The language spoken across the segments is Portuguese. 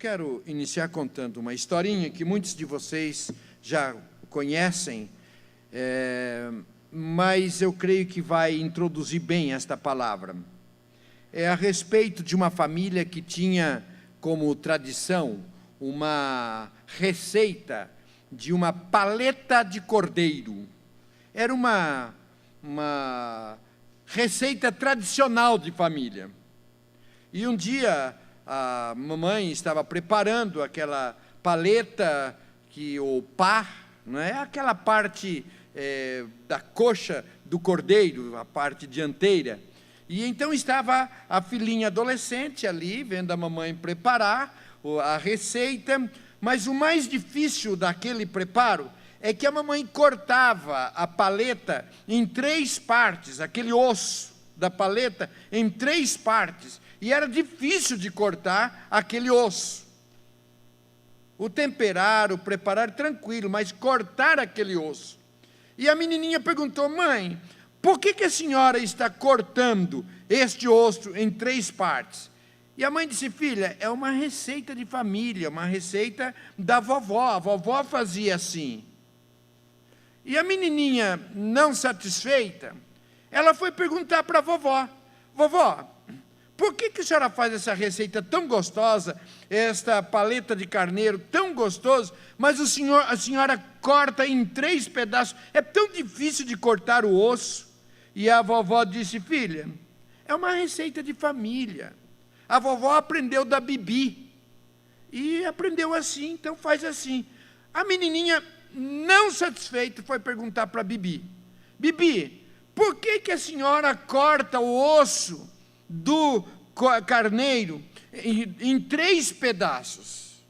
quero iniciar contando uma historinha que muitos de vocês já conhecem, mas eu creio que vai introduzir bem esta palavra. É a respeito de uma família que tinha como tradição uma receita de uma paleta de cordeiro. Era uma receita tradicional de família. E um dia a mamãe estava preparando aquela paleta, o pá, não é? Aquela parte da coxa do cordeiro, a parte dianteira. E então estava a filhinha adolescente ali, vendo a mamãe preparar a receita, mas o mais difícil daquele preparo é que a mamãe cortava a paleta em 3 partes, aquele osso da paleta em 3 partes, e era difícil de cortar aquele osso. O temperar, o preparar, tranquilo, mas cortar aquele osso. E a menininha perguntou: mãe, por que a senhora está cortando este osso em 3 partes? E a mãe disse: filha, é uma receita de família, uma receita da vovó, a vovó fazia assim. E a menininha, não satisfeita, ela foi perguntar para a vovó: vovó, por que a senhora faz essa receita tão gostosa, esta paleta de carneiro tão gostoso, mas a senhora corta em 3 pedaços, é tão difícil de cortar o osso? E a vovó disse: filha, é uma receita de família. A vovó aprendeu da Bibi, e aprendeu assim, então faz assim. A menininha, não satisfeita, foi perguntar para a Bibi: Bibi, por que a senhora corta o osso do carneiro em 3 pedaços?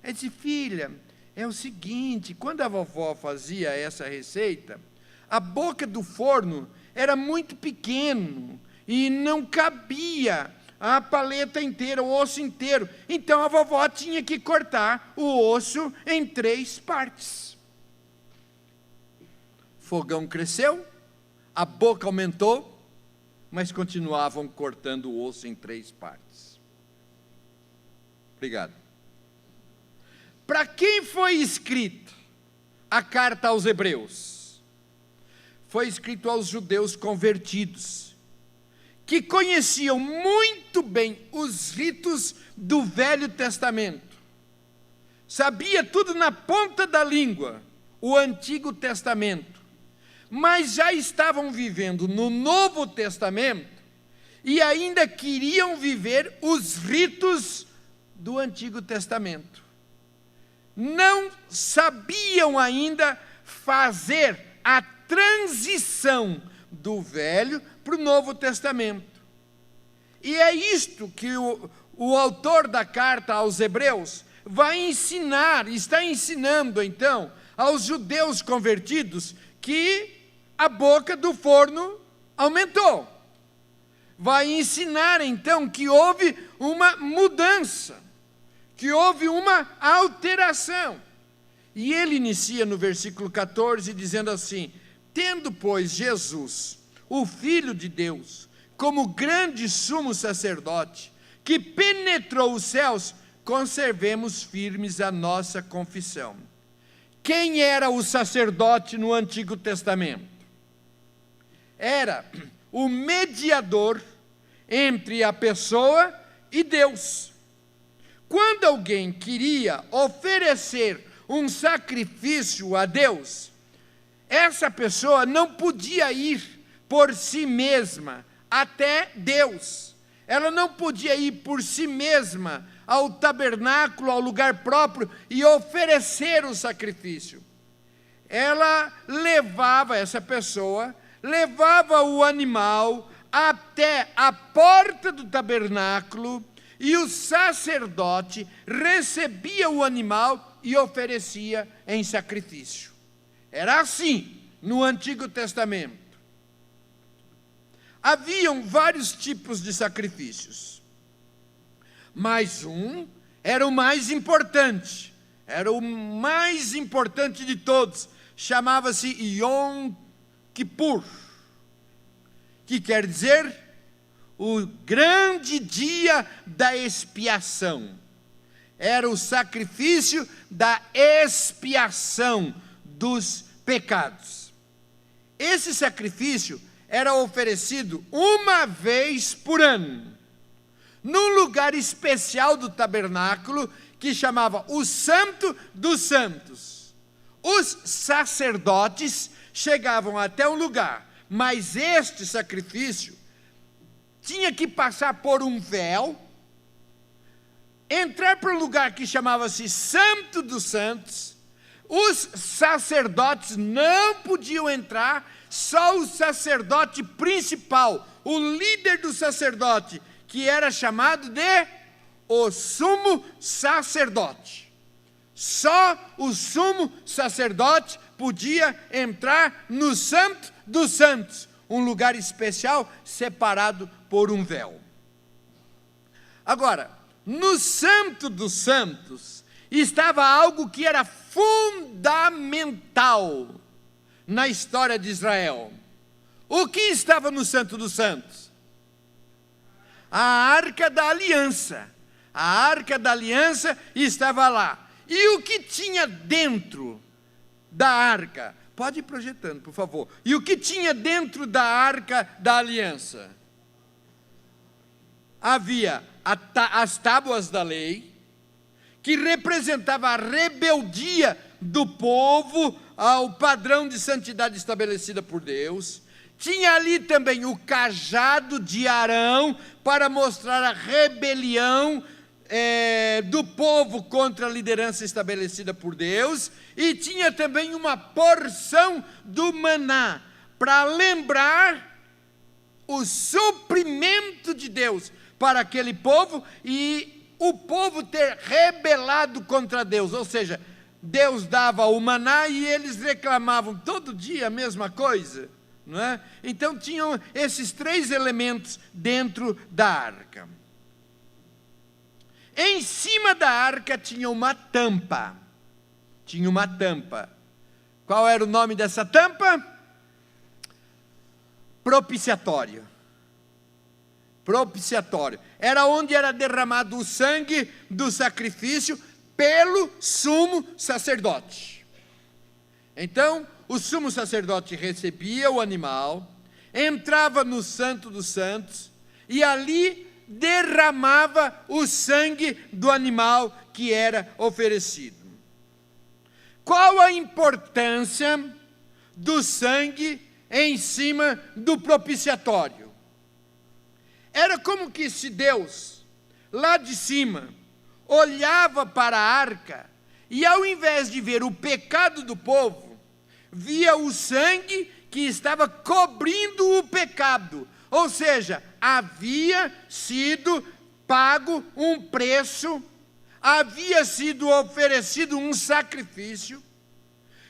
Ela disse: filha, é o seguinte, quando a vovó fazia essa receita, a boca do forno era muito pequeno e não cabia a paleta inteira, o osso inteiro. Então a vovó tinha que cortar o osso em 3 partes. O fogão cresceu, a boca aumentou, mas continuavam cortando o osso em 3 partes. Obrigado. Para quem foi escrita a carta aos Hebreus? Foi escrito aos judeus convertidos, que conheciam muito bem os ritos do Velho Testamento. Sabia tudo na ponta da língua, o Antigo Testamento. Mas já estavam vivendo no Novo Testamento e ainda queriam viver os ritos do Antigo Testamento. Não sabiam ainda fazer a transição do Velho para o Novo Testamento. E é isto que o autor da carta aos Hebreus vai ensinar, está ensinando então aos judeus convertidos que a boca do forno aumentou. Vai ensinar então que houve uma mudança, que houve uma alteração. E ele inicia no versículo 14 dizendo assim: tendo, pois, Jesus, o Filho de Deus, como grande sumo sacerdote, que penetrou os céus, conservemos firmes a nossa confissão. Quem era o sacerdote no Antigo Testamento? Era o mediador entre a pessoa e Deus. Quando alguém queria oferecer um sacrifício a Deus, essa pessoa não podia ir por si mesma até Deus. Ela não podia ir por si mesma ao tabernáculo, ao lugar próprio, e oferecer o sacrifício. Essa pessoa levava o animal até a porta do tabernáculo, e o sacerdote recebia o animal e oferecia em sacrifício. Era assim no Antigo Testamento. Haviam vários tipos de sacrifícios, mas um era o mais importante, de todos, chamava-se Yom Kippur, que quer dizer o grande dia da expiação. era o sacrifício da expiação dos pecados. Esse sacrifício era oferecido uma vez por ano, num lugar especial do tabernáculo, que chamava o Santo dos Santos. Os sacerdotes chegavam até um lugar, mas este sacrifício tinha que passar por um véu, entrar para um lugar que chamava-se Santo dos Santos. Os sacerdotes não podiam entrar, só o sacerdote principal, o líder do sacerdote, que era chamado de o sumo sacerdote. Só o sumo sacerdote podia entrar no Santo dos Santos, um lugar especial separado por um véu. Agora, no Santo dos Santos estava algo que era fundamental na história de Israel. O que estava no Santo dos Santos? A Arca da Aliança. A Arca da Aliança estava lá. E o que tinha dentro da Arca? Pode ir projetando, por favor. E o que tinha dentro da Arca da Aliança? Havia as tábuas da lei, que representava a rebeldia do povo ao padrão de santidade estabelecida por Deus. Tinha ali também o cajado de Arão, para mostrar a rebelião do povo contra a liderança estabelecida por Deus. E tinha também uma porção do maná, para lembrar o suprimento de Deus para aquele povo, e o povo ter rebelado contra Deus. Ou seja, Deus dava o maná e eles reclamavam todo dia a mesma coisa, não é? Então tinham esses três elementos dentro da arca. Em cima da arca tinha uma tampa. Tinha uma tampa. Qual era o nome dessa tampa? Propiciatório. Propiciatório. Era onde era derramado o sangue do sacrifício pelo sumo sacerdote. Então, o sumo sacerdote recebia o animal, entrava no Santo dos Santos e ali derramava o sangue do animal que era oferecido. Qual a importância do sangue em cima do propiciatório? Era como que se Deus, lá de cima, olhava para a arca e, ao invés de ver o pecado do povo, via o sangue que estava cobrindo o pecado. Ou seja, havia sido pago um preço, havia sido oferecido um sacrifício,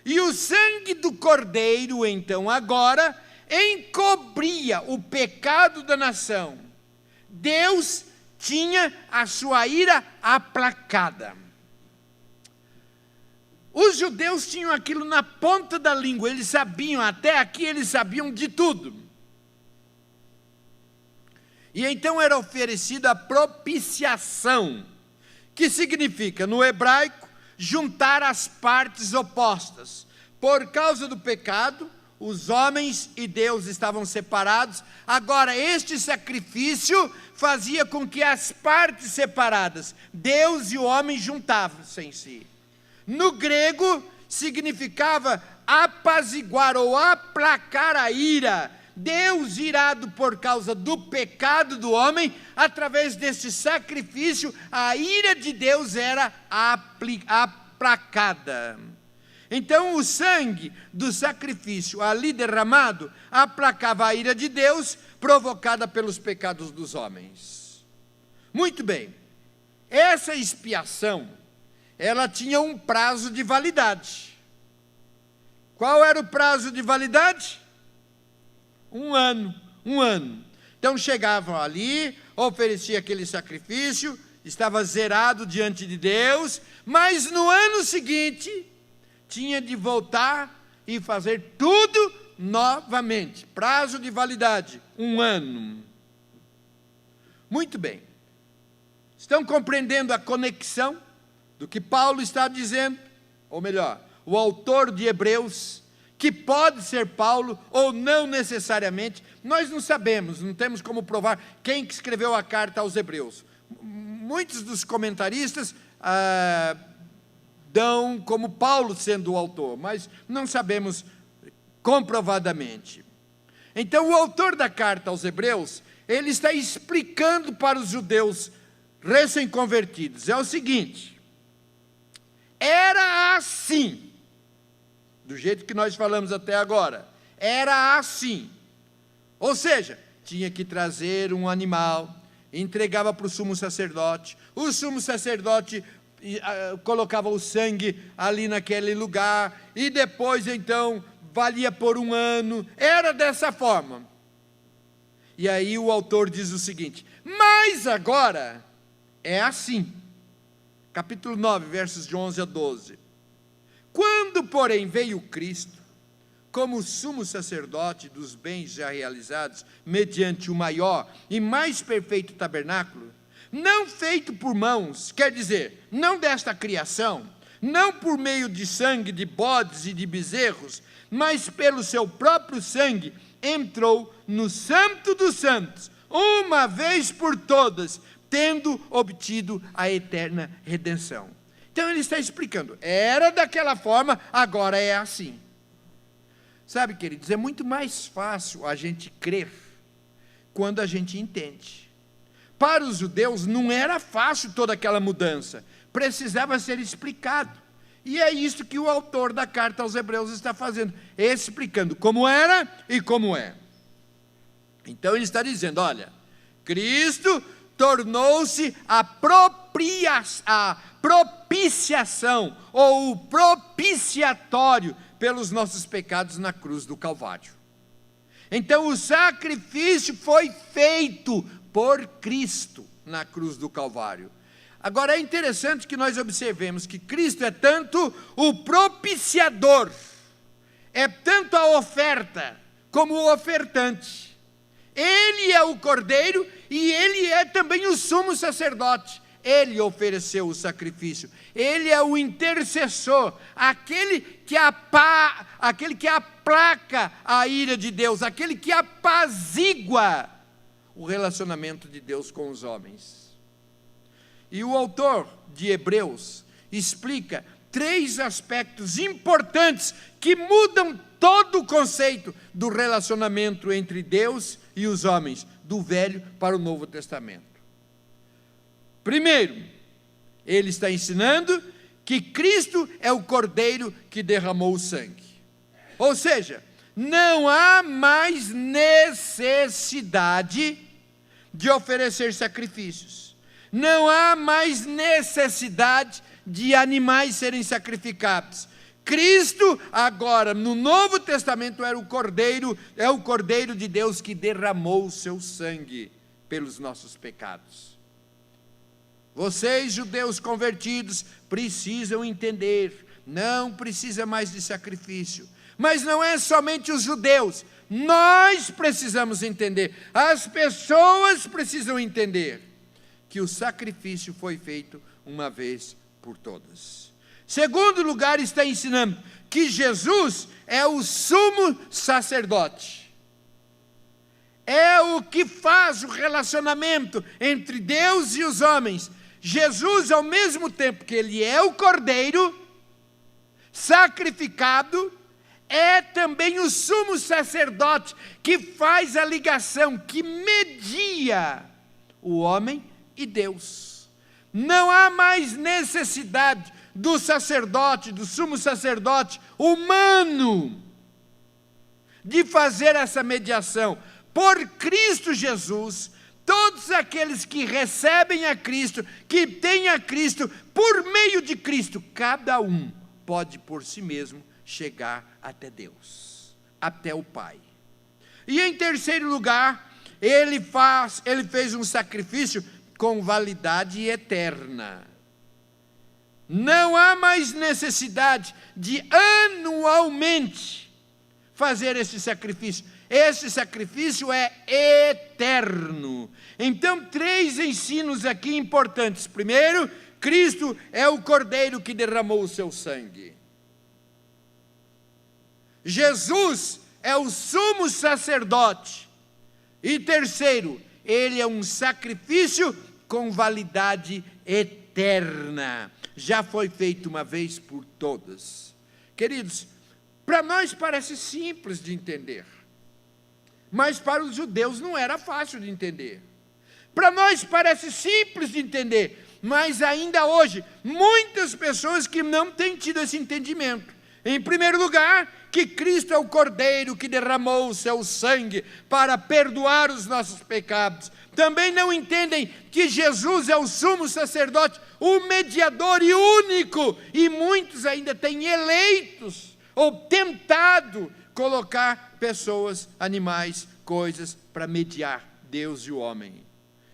e o sangue do cordeiro, então, agora, encobria o pecado da nação. Deus tinha a sua ira aplacada. Os judeus tinham aquilo na ponta da língua, eles sabiam, até aqui eles sabiam de tudo. E então era oferecida a propiciação, que significa, no hebraico, juntar as partes opostas. Por causa do pecado, os homens e Deus estavam separados. Agora, este sacrifício fazia com que as partes separadas, Deus e o homem, juntavam-se em si. No grego, significava apaziguar ou aplacar a ira. Deus, irado por causa do pecado do homem, através desse sacrifício, a ira de Deus era aplacada. Então, o sangue do sacrifício ali derramado aplacava a ira de Deus, provocada pelos pecados dos homens. Muito bem, essa expiação, ela tinha um prazo de validade. Qual era o prazo de validade? Um ano. Então chegavam ali, oferecia aquele sacrifício, estava zerado diante de Deus, mas no ano seguinte tinha de voltar e fazer tudo novamente. Prazo de validade, 1 ano. Muito bem. Estão compreendendo a conexão do que Paulo está dizendo, ou melhor, o autor de Hebreus, que pode ser Paulo ou não necessariamente, nós não sabemos, não temos como provar quem que escreveu a carta aos Hebreus. Muitos dos comentaristas dão como Paulo sendo o autor, mas não sabemos comprovadamente. Então o autor da carta aos Hebreus, ele está explicando para os judeus recém-convertidos, é o seguinte: era assim, do jeito que nós falamos até agora, era assim. Ou seja, tinha que trazer um animal, entregava para o sumo sacerdote colocava o sangue ali naquele lugar, e depois então valia por 1 ano, era dessa forma. E aí o autor diz o seguinte: mas agora é assim, capítulo 9, versos de 11 a 12, quando porém veio Cristo, como sumo sacerdote dos bens já realizados, mediante o maior e mais perfeito tabernáculo, não feito por mãos, quer dizer, não desta criação, não por meio de sangue de bodes e de bezerros, mas pelo seu próprio sangue, entrou no Santo dos Santos, uma vez por todas, tendo obtido a eterna redenção. Então ele está explicando, era daquela forma, agora é assim. Sabe, queridos, é muito mais fácil a gente crer quando a gente entende. Para os judeus não era fácil toda aquela mudança, precisava ser explicado. E é isso que o autor da carta aos Hebreus está fazendo, explicando como era e como é. Então ele está dizendo, olha, Cristo tornou-se a propiciação, ou o propiciatório pelos nossos pecados na cruz do Calvário. Então o sacrifício foi feito por Cristo na cruz do Calvário. Agora é interessante que nós observemos que Cristo é tanto o propiciador, é tanto a oferta como o ofertante. Ele é o Cordeiro e ele é também o sumo sacerdote. Ele ofereceu o sacrifício, ele é o intercessor, aquele que aplaca a ira de Deus, aquele que apazigua o relacionamento de Deus com os homens. E o autor de Hebreus explica 3 aspectos importantes que mudam todo o conceito do relacionamento entre Deus e os homens, do Velho para o Novo Testamento. Primeiro, ele está ensinando que Cristo é o Cordeiro que derramou o sangue. Ou seja, não há mais necessidade de oferecer sacrifícios. Não há mais necessidade de animais serem sacrificados. Cristo, agora, no Novo Testamento, é o Cordeiro de Deus que derramou o seu sangue pelos nossos pecados. Vocês, judeus convertidos, precisam entender, não precisa mais de sacrifício. Mas não é somente os judeus, nós precisamos entender, as pessoas precisam entender que o sacrifício foi feito uma vez por todas. Segundo lugar, está ensinando que Jesus é o sumo sacerdote. É o que faz o relacionamento entre Deus e os homens. Jesus, ao mesmo tempo que ele é o Cordeiro sacrificado, é também o sumo sacerdote que faz a ligação, que media o homem e Deus. Não há mais necessidade do sacerdote, do sumo sacerdote humano, de fazer essa mediação. Por Cristo Jesus, todos aqueles que recebem a Cristo, que têm a Cristo, por meio de Cristo, cada um pode por si mesmo chegar até Deus, até o Pai. E em terceiro lugar, ele fez um sacrifício com validade eterna. Não há mais necessidade de anualmente fazer esse sacrifício. Esse sacrifício é eterno. Então, 3 ensinos aqui importantes. Primeiro, Cristo é o Cordeiro que derramou o seu sangue. Jesus é o sumo sacerdote. E terceiro, ele é um sacrifício com validade eterna. Já foi feito uma vez por todas. Queridos, para nós parece simples de entender, mas para os judeus não era fácil de entender. Para nós parece simples de entender, mas ainda hoje, muitas pessoas que não têm tido esse entendimento. Em primeiro lugar, que Cristo é o Cordeiro que derramou o seu sangue para perdoar os nossos pecados. Também não entendem que Jesus é o sumo sacerdote, o mediador e único. E muitos ainda têm eleitos ou tentado colocar pessoas, animais, coisas para mediar Deus e o homem.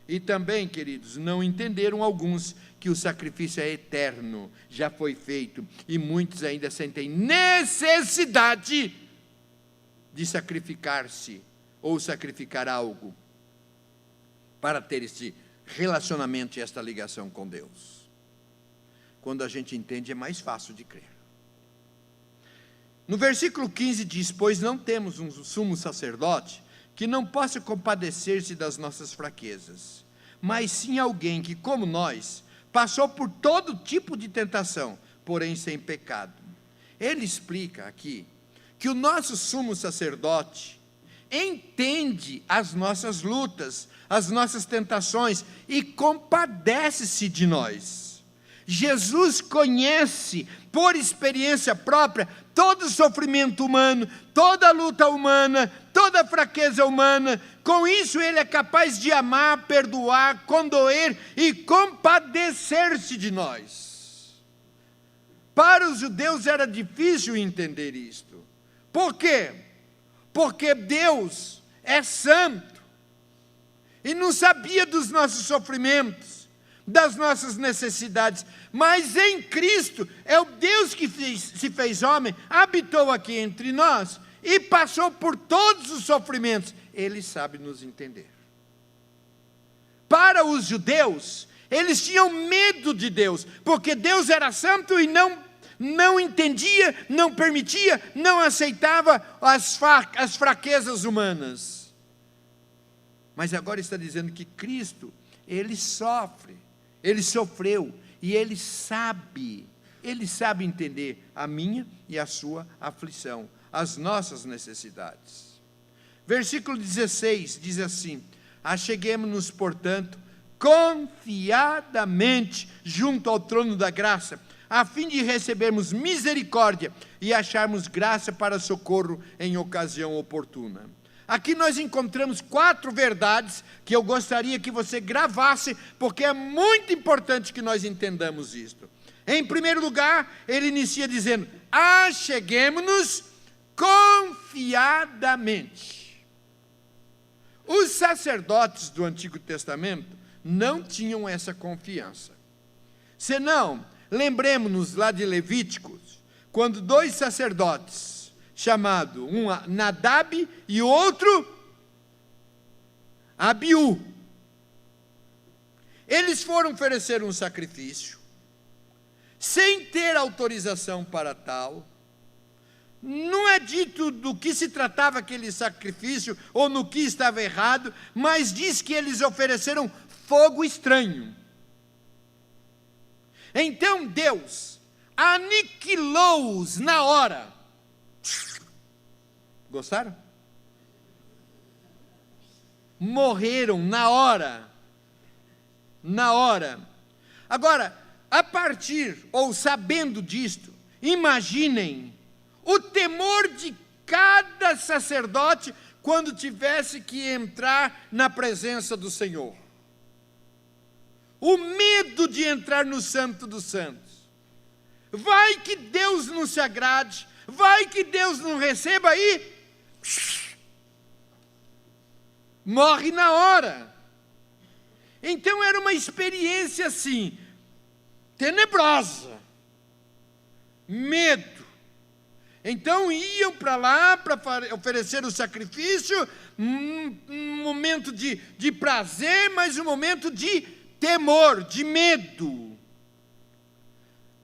E também, queridos, não entenderam alguns que o sacrifício é eterno, já foi feito, e muitos ainda sentem necessidade de sacrificar-se ou sacrificar algo para ter este relacionamento e esta ligação com Deus. Quando a gente entende, é mais fácil de crer. No versículo 15 diz: pois não temos um sumo sacerdote que não possa compadecer-se das nossas fraquezas, mas sim alguém que, como nós, passou por todo tipo de tentação, porém sem pecado. Ele explica aqui que o nosso sumo sacerdote entende as nossas lutas, as nossas tentações e compadece-se de nós. Jesus conhece, por experiência própria, todo o sofrimento humano, toda a luta humana, toda a fraqueza humana. Com isso, ele é capaz de amar, perdoar, condoer e compadecer-se de nós. Para os judeus era difícil entender isto. Por quê? Porque Deus é santo e não sabia dos nossos sofrimentos, das nossas necessidades, mas em Cristo é o Deus que se fez homem, habitou aqui entre nós e passou por todos os sofrimentos. Ele sabe nos entender. Para os judeus, eles tinham medo de Deus, porque Deus era santo e não entendia, não permitia, não aceitava as fraquezas humanas. Mas agora está dizendo que Cristo, ele sofre, ele sofreu, e ele sabe entender a minha e a sua aflição, as nossas necessidades. Versículo 16 diz assim: acheguemo-nos, portanto, confiadamente junto ao trono da graça, a fim de recebermos misericórdia e acharmos graça para socorro em ocasião oportuna. Aqui nós encontramos 4 verdades que eu gostaria que você gravasse, porque é muito importante que nós entendamos isto. Em primeiro lugar, ele inicia dizendo: acheguemo-nos confiadamente. Os sacerdotes do Antigo Testamento não tinham essa confiança. Senão, lembremos-nos lá de Levíticos, quando 2 sacerdotes, chamado um Nadab e o outro Abiú, eles foram oferecer um sacrifício, sem ter autorização para tal. Não é dito do que se tratava aquele sacrifício, ou no que estava errado, mas diz que eles ofereceram fogo estranho. Então Deus aniquilou-os na hora. Gostaram? Morreram na hora. Na hora. Agora, a partir, ou sabendo disto, imaginem o temor de cada sacerdote quando tivesse que entrar na presença do Senhor. O medo de entrar no Santo dos Santos. Vai que Deus não se agrade, vai que Deus não receba aí, morre na hora. Então era uma experiência assim, tenebrosa, medo. Então iam para lá para oferecer o sacrifício, um momento de prazer, mas um momento de temor, de medo.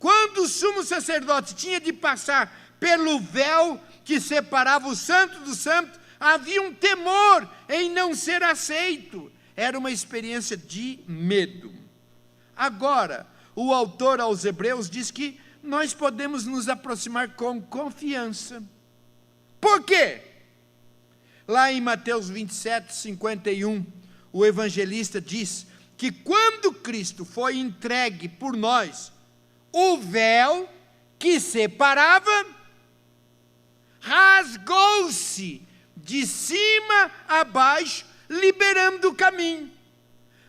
quando o sumo sacerdote tinha de passar pelo véu que separava o santo do santo, havia um temor em não ser aceito. Era uma experiência de medo. Agora, o autor aos Hebreus diz que nós podemos nos aproximar com confiança. Por quê? Lá em Mateus 27, 51, o evangelista diz que quando Cristo foi entregue por nós, o véu que separava rasgou-se de cima a baixo, liberando o caminho.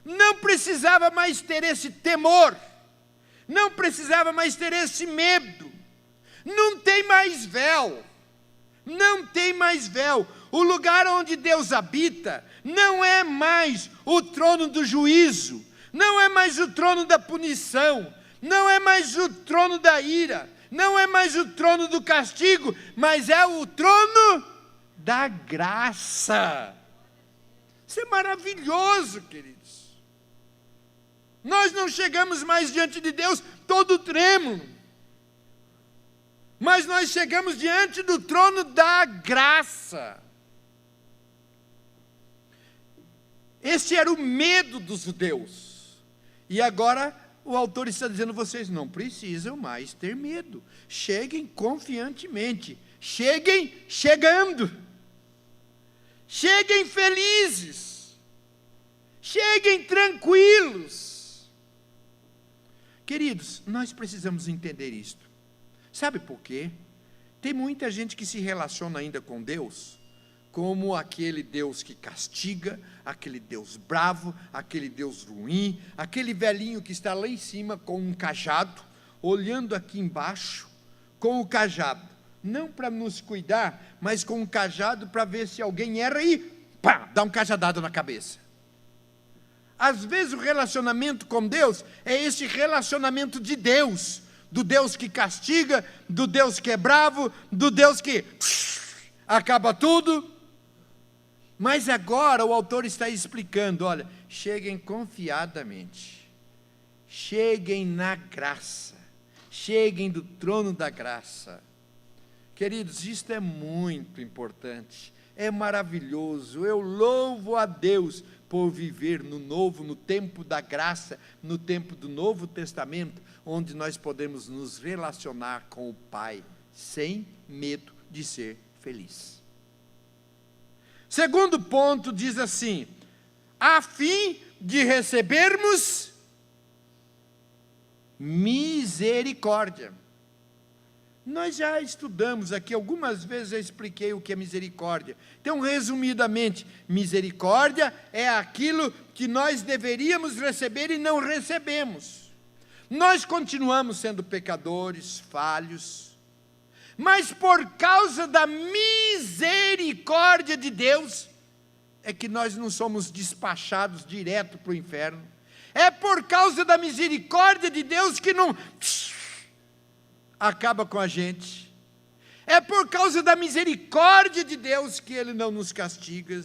Não precisava mais ter esse temor, não precisava mais ter esse medo. Não tem mais véu, não tem mais véu. O lugar onde Deus habita não é mais o trono do juízo, não é mais o trono da punição, não é mais o trono da ira, não é mais o trono do castigo, mas é o trono da graça. Isso é maravilhoso, queridos. Nós não chegamos mais diante de Deus todo trêmulo, mas nós chegamos diante do trono da graça. Este era o medo dos judeus. E agora o autor está dizendo: vocês não precisam mais ter medo. Cheguem confiantemente. Cheguem chegando. Cheguem felizes. Cheguem tranquilos. Queridos, nós precisamos entender isto. Sabe por quê? Tem muita gente que se relaciona ainda com Deus como aquele Deus que castiga, aquele Deus bravo, aquele Deus ruim, aquele velhinho que está lá em cima com um cajado, olhando aqui embaixo, com o cajado, não para nos cuidar, mas com um cajado para ver se alguém erra e pá, dá um cajadado na cabeça. Às vezes o relacionamento com Deus é esse relacionamento de Deus, do Deus que castiga, do Deus que é bravo, do Deus que acaba tudo. Mas agora o autor está explicando: olha, cheguem confiadamente, cheguem na graça, cheguem do trono da graça. Queridos, isto é muito importante, é maravilhoso. Eu louvo a Deus por viver no tempo da graça, no tempo do Novo Testamento, onde nós podemos nos relacionar com o Pai, sem medo de ser feliz. Segundo ponto diz assim: a fim de recebermos misericórdia. Nós já estudamos aqui, algumas vezes eu expliquei o que é misericórdia. Então, resumidamente, misericórdia é aquilo que nós deveríamos receber e não recebemos. Nós continuamos sendo pecadores, falhos, mas por causa da misericórdia de Deus, é que nós não somos despachados direto para o inferno. É por causa da misericórdia de Deus que não acaba com a gente. É por causa da misericórdia de Deus que Ele não nos castiga.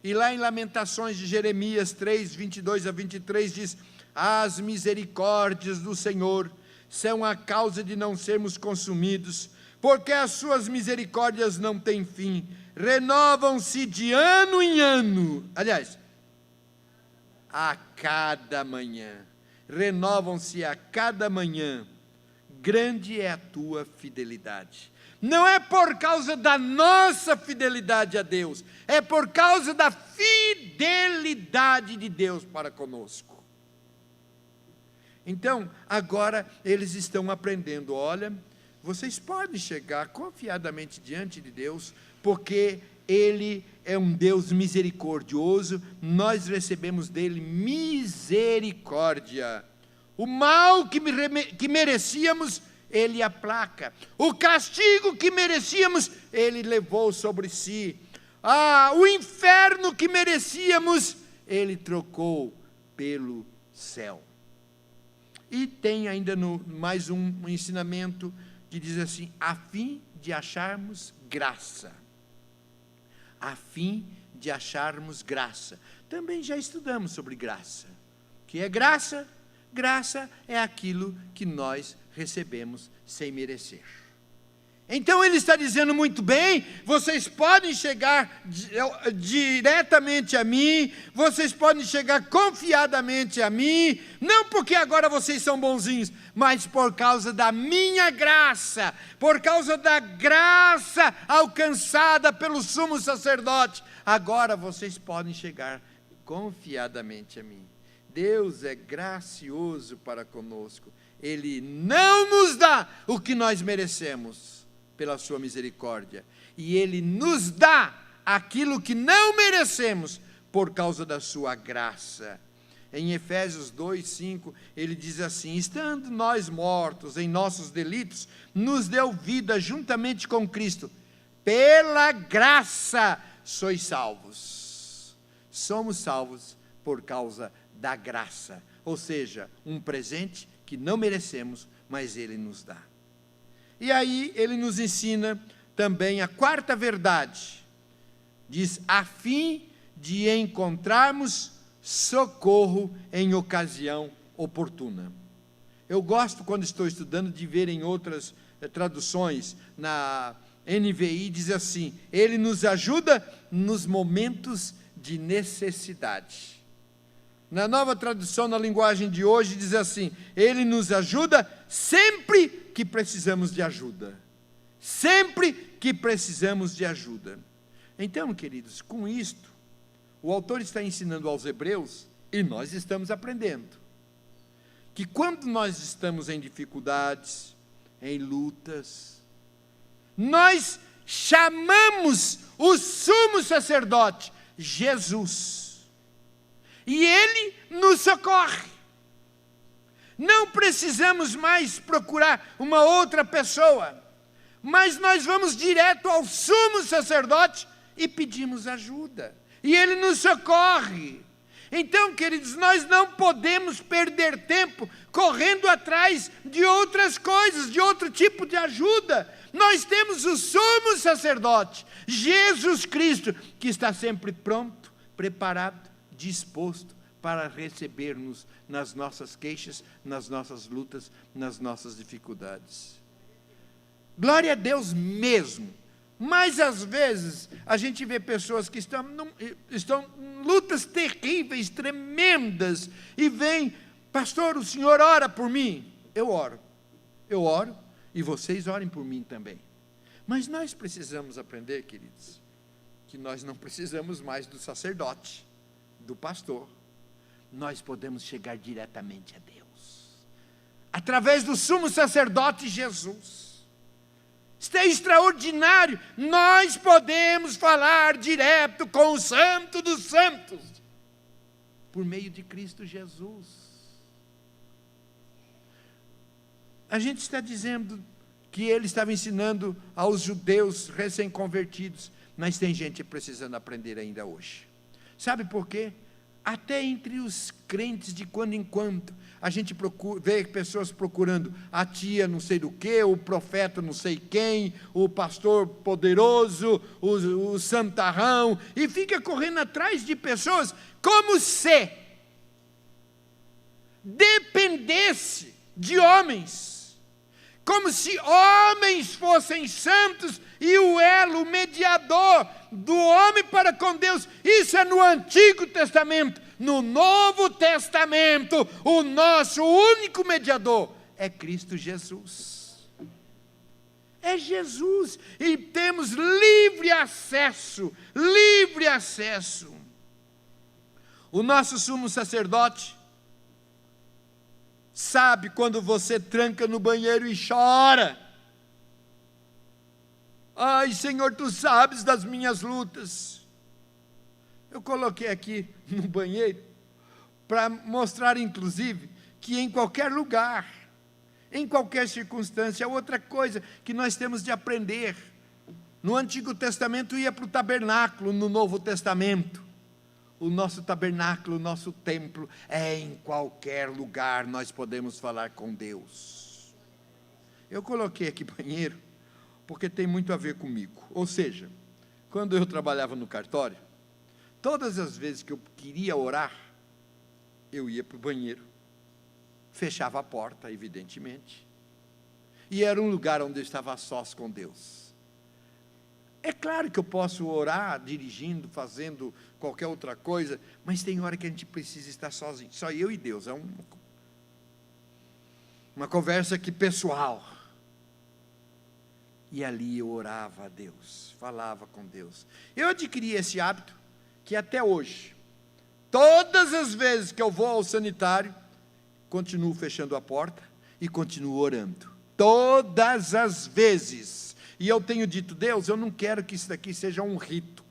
E lá em Lamentações de Jeremias 3, 22 a 23 diz: as misericórdias do Senhor são a causa de não sermos consumidos, porque as suas misericórdias não têm fim, renovam-se de ano em ano. Aliás, a cada manhã, renovam-se a cada manhã. Grande é a tua fidelidade. Não é por causa da nossa fidelidade a Deus, é por causa da fidelidade de Deus para conosco. Então, agora eles estão aprendendo: olha, vocês podem chegar confiadamente diante de Deus, porque Ele é um Deus misericordioso, nós recebemos dele misericórdia. O mal que merecíamos, Ele aplaca. O castigo que merecíamos, Ele levou sobre si. O inferno que merecíamos, Ele trocou pelo céu. E tem ainda mais um ensinamento que diz assim: a fim de acharmos graça. A fim de acharmos graça. Também já estudamos sobre graça. O que é graça? Graça é aquilo que nós recebemos sem merecer. Então ele está dizendo muito bem, vocês podem chegar diretamente a mim, vocês podem chegar confiadamente a mim, não porque agora vocês são bonzinhos, mas por causa da minha graça, por causa da graça alcançada pelo sumo sacerdote, agora vocês podem chegar confiadamente a mim. Deus é gracioso para conosco, Ele não nos dá o que nós merecemos, pela sua misericórdia, e Ele nos dá aquilo que não merecemos, por causa da sua graça. Em Efésios 2:5, ele diz assim: estando nós mortos em nossos delitos, nos deu vida juntamente com Cristo, pela graça sois salvos. Somos salvos por causa da graça, ou seja, um presente que não merecemos, mas Ele nos dá. E aí ele nos ensina também a quarta verdade, diz, a fim de encontrarmos socorro em ocasião oportuna. Eu gosto, quando estou estudando, de ver em outras traduções, na NVI diz assim, Ele nos ajuda nos momentos de necessidade. Na nova tradução, na linguagem de hoje, diz assim, Ele nos ajuda sempre que precisamos de ajuda. Sempre que precisamos de ajuda. Então, queridos, com isto, o autor está ensinando aos hebreus, e nós estamos aprendendo, que quando nós estamos em dificuldades, em lutas, nós chamamos o sumo sacerdote, Jesus, e Ele nos socorre. Não precisamos mais procurar uma outra pessoa, mas nós vamos direto ao sumo sacerdote e pedimos ajuda, e Ele nos socorre. Então, queridos, nós não podemos perder tempo correndo atrás de outras coisas, de outro tipo de ajuda. Nós temos o sumo sacerdote, Jesus Cristo, que está sempre pronto, preparado, disposto para receber-nos nas nossas queixas, nas nossas lutas, nas nossas dificuldades. Glória a Deus mesmo. Mas às vezes a gente vê pessoas que estão em lutas terríveis, tremendas, e vem, pastor, o senhor ora por mim? Eu oro, e vocês orem por mim também. Mas nós precisamos aprender, queridos, que nós não precisamos mais do sacerdote, do pastor. Nós podemos chegar diretamente a Deus, através do sumo sacerdote Jesus. Isso é extraordinário, nós podemos falar direto com o Santo dos Santos, por meio de Cristo Jesus. A gente está dizendo que ele estava ensinando aos judeus recém-convertidos, mas tem gente precisando aprender ainda hoje. Sabe por quê? Até entre os crentes, de quando em quando, a gente vê pessoas procurando a tia não sei do que, o profeta não sei quem, o pastor poderoso, o santarrão, e fica correndo atrás de pessoas como se dependesse de homens, como se homens fossem santos e o elo, o mediador do homem para com Deus. Isso é no Antigo Testamento. No Novo Testamento, o nosso único mediador é Cristo Jesus. É Jesus, e temos livre acesso, livre acesso. O nosso sumo sacerdote sabe quando você tranca no banheiro e chora. Ai, Senhor, tu sabes das minhas lutas. Eu coloquei aqui no banheiro para mostrar, inclusive, que em qualquer lugar, em qualquer circunstância, outra coisa que nós temos de aprender. No Antigo Testamento ia para o tabernáculo, no Novo Testamento, o nosso tabernáculo, o nosso templo, é em qualquer lugar nós podemos falar com Deus. Eu coloquei aqui banheiro, porque tem muito a ver comigo. Ou seja, quando eu trabalhava no cartório, todas as vezes que eu queria orar, eu ia para o banheiro, fechava a porta, evidentemente, e era um lugar onde eu estava a sós com Deus. É claro que eu posso orar, dirigindo, fazendo qualquer outra coisa, mas tem hora que a gente precisa estar sozinho, só eu e Deus, é uma conversa aqui pessoal. E ali eu orava a Deus, falava com Deus. Eu adquiri esse hábito, que até hoje, todas as vezes que eu vou ao sanitário, continuo fechando a porta e continuo orando. Todas as vezes. E eu tenho dito, Deus, eu não quero que isso daqui seja um rito,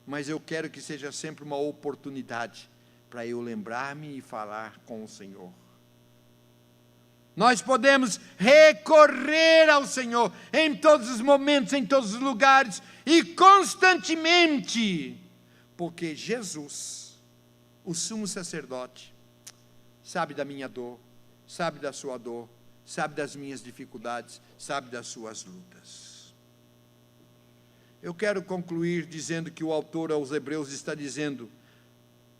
mas eu quero que seja sempre uma oportunidade para eu lembrar-me e falar com o Senhor. Nós podemos recorrer ao Senhor em todos os momentos, em todos os lugares e constantemente, porque Jesus, o sumo sacerdote, sabe da minha dor, sabe da sua dor, sabe das minhas dificuldades, sabe das suas lutas. Eu quero concluir dizendo que o autor aos Hebreus está dizendo,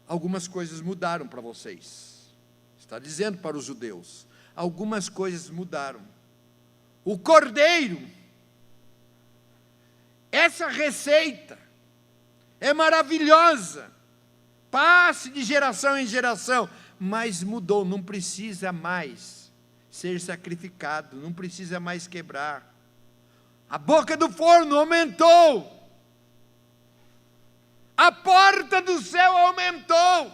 algumas coisas mudaram para vocês. Está dizendo para os judeus, algumas coisas mudaram. O cordeiro, essa receita é maravilhosa, passe de geração em geração, mas mudou, não precisa mais ser sacrificado, não precisa mais quebrar. A boca do forno aumentou, a porta do céu aumentou.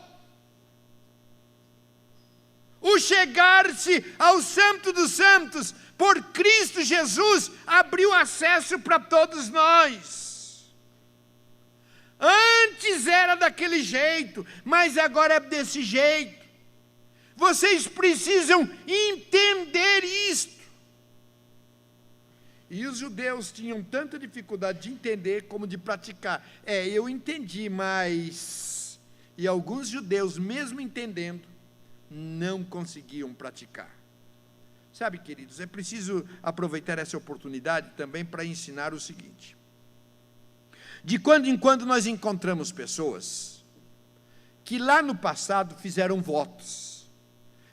O chegar-se ao Santo dos Santos, por Cristo Jesus, abriu acesso para todos nós. Antes era daquele jeito, mas agora é desse jeito. Vocês precisam entender isto. E os judeus tinham tanta dificuldade de entender como de praticar. Eu entendi, mas... E alguns judeus, mesmo entendendo, não conseguiam praticar. Sabe, queridos, é preciso aproveitar essa oportunidade também para ensinar o seguinte. De quando em quando nós encontramos pessoas que lá no passado fizeram votos,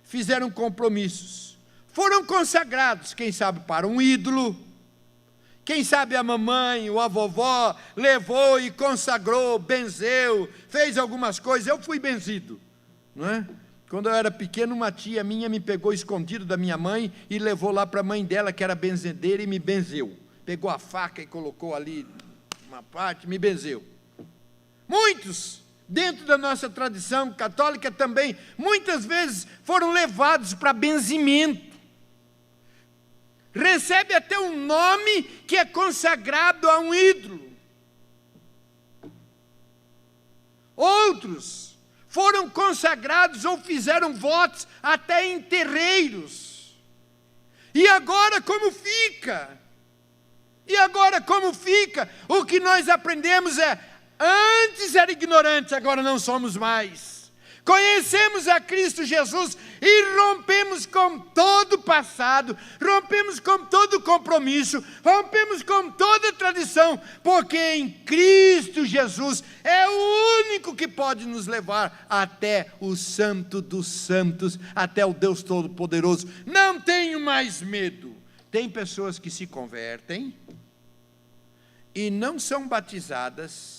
fizeram compromissos, foram consagrados, quem sabe para um ídolo, quem sabe a mamãe ou a vovó levou e consagrou, benzeu, fez algumas coisas. Eu fui benzido, não é? Quando eu era pequeno, uma tia minha me pegou escondido da minha mãe e levou lá para a mãe dela, que era benzedeira, e me benzeu. Pegou a faca e colocou ali uma parte, me benzeu. Muitos, dentro da nossa tradição católica também, muitas vezes foram levados para benzimento. Recebe até um nome que é consagrado a um ídolo. Outros foram consagrados ou fizeram votos até em terreiros. E agora como fica? E agora como fica? O que nós aprendemos é, antes era ignorante, agora não somos mais. Conhecemos a Cristo Jesus e rompemos com todo o passado, rompemos com todo o compromisso, rompemos com toda a tradição, porque em Cristo Jesus é o único que pode nos levar até o Santo dos Santos, até o Deus Todo-Poderoso. Não tenho mais medo. Tem pessoas que se convertem e não são batizadas.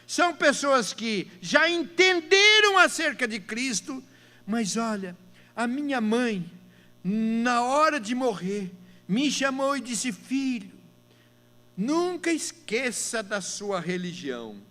São pessoas que já entenderam acerca de Cristo, mas olha, a minha mãe, na hora de morrer, me chamou e disse, filho, nunca esqueça da sua religião.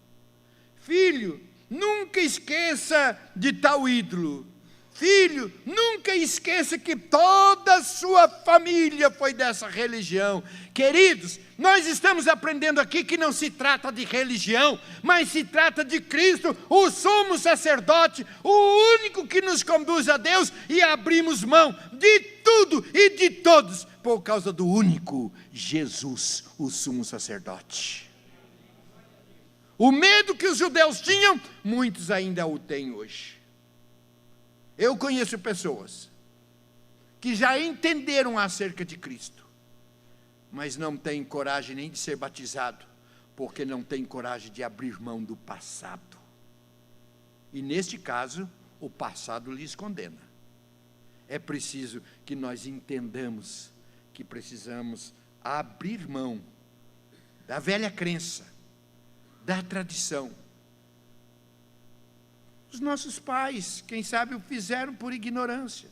Filho, nunca esqueça de tal ídolo. Filho, nunca esqueça que toda a sua família foi dessa religião. Queridos, nós estamos aprendendo aqui que não se trata de religião, mas se trata de Cristo, o sumo sacerdote, o único que nos conduz a Deus, e abrimos mão de tudo e de todos, por causa do único Jesus, o sumo sacerdote. O medo que os judeus tinham, muitos ainda o têm hoje. Eu conheço pessoas que já entenderam acerca de Cristo, mas não têm coragem nem de ser batizado, porque não têm coragem de abrir mão do passado. E neste caso, o passado lhes condena. É preciso que nós entendamos que precisamos abrir mão da velha crença, da tradição. Os nossos pais, quem sabe, o fizeram por ignorância.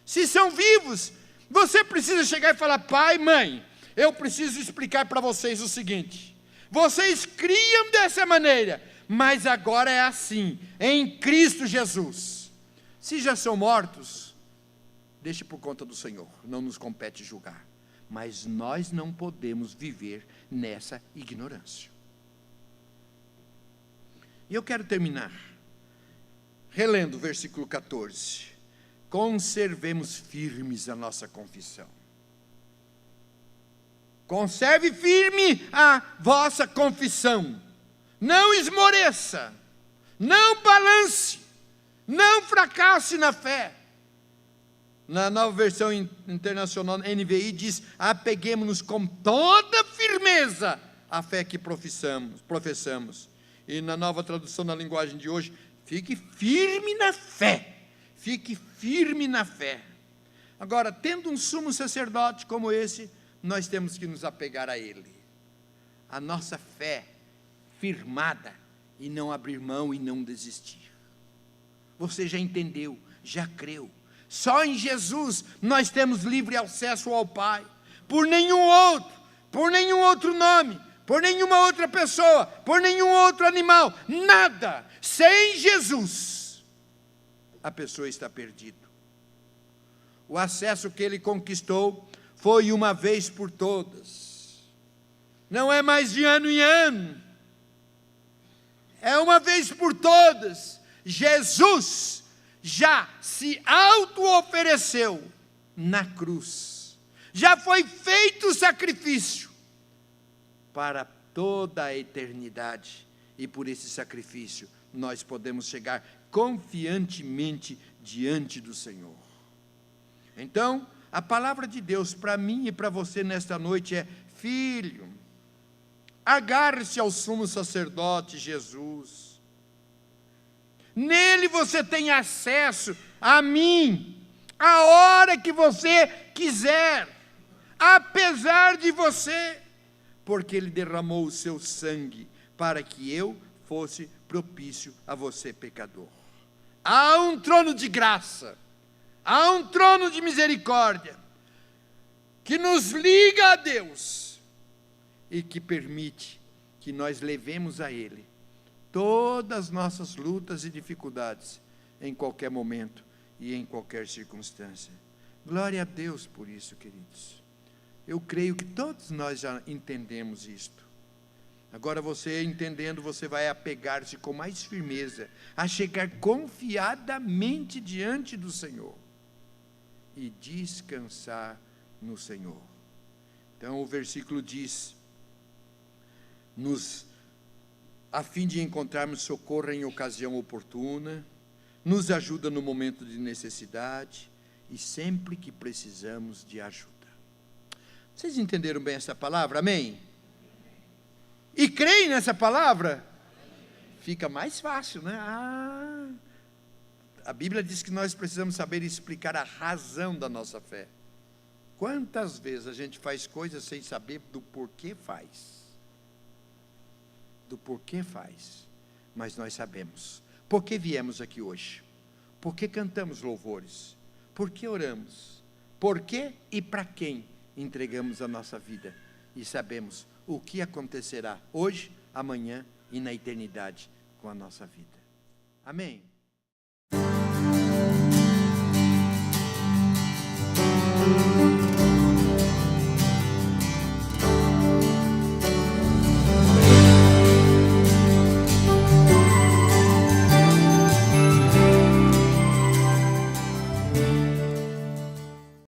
Se são vivos, você precisa chegar e falar: pai, mãe, eu preciso explicar para vocês o seguinte: vocês criam dessa maneira, mas agora é assim, em Cristo Jesus. Se já são mortos, deixe por conta do Senhor, não nos compete julgar. Mas nós não podemos viver nessa ignorância. E eu quero terminar relendo o versículo 14. Conservemos firmes a nossa confissão. Conserve firme a vossa confissão. Não esmoreça. Não balance. Não fracasse na fé. Na nova versão internacional, NVI, diz: apeguemo-nos com toda firmeza à fé que professamos. E na nova tradução na linguagem de hoje, fique firme na fé. Fique firme na fé. Agora, tendo um sumo sacerdote como esse, nós temos que nos apegar a ele. A nossa fé firmada, e não abrir mão e não desistir. Você já entendeu, já creu. Só em Jesus nós temos livre acesso ao Pai. Por nenhum outro nome, por nenhuma outra pessoa, por nenhum outro animal, nada. Sem Jesus, a pessoa está perdida. O acesso que ele conquistou foi uma vez por todas. Não é mais de ano em ano. É uma vez por todas. Jesus já se auto-ofereceu na cruz. Já foi feito o sacrifício para toda a eternidade. E por esse sacrifício nós podemos chegar confiantemente diante do Senhor. Então, a palavra de Deus para mim e para você nesta noite é: filho, agarre-se ao sumo sacerdote Jesus. Nele você tem acesso a mim, a hora que você quiser, apesar de você, porque ele derramou o seu sangue para que eu fosse propício a você, pecador. Há um trono de graça, há um trono de misericórdia, que nos liga a Deus, e que permite que nós levemos a Ele todas as nossas lutas e dificuldades, em qualquer momento e em qualquer circunstância. Glória a Deus por isso, queridos. Eu creio que todos nós já entendemos isto. Agora você entendendo, você vai apegar-se com mais firmeza, a chegar confiadamente diante do Senhor, e descansar no Senhor. Então o versículo diz: a fim de encontrarmos socorro em ocasião oportuna, nos ajuda no momento de necessidade e sempre que precisamos de ajuda. Vocês entenderam bem essa palavra? Amém? E creem nessa palavra? Fica mais fácil, né? A Bíblia diz que nós precisamos saber explicar a razão da nossa fé. Quantas vezes a gente faz coisas sem saber do porquê faz? Do porquê faz. Mas nós sabemos. Por que viemos aqui hoje? Por que cantamos louvores? Por que oramos? Por que e para quem entregamos a nossa vida? E sabemos o que acontecerá hoje, amanhã e na eternidade com a nossa vida. Amém?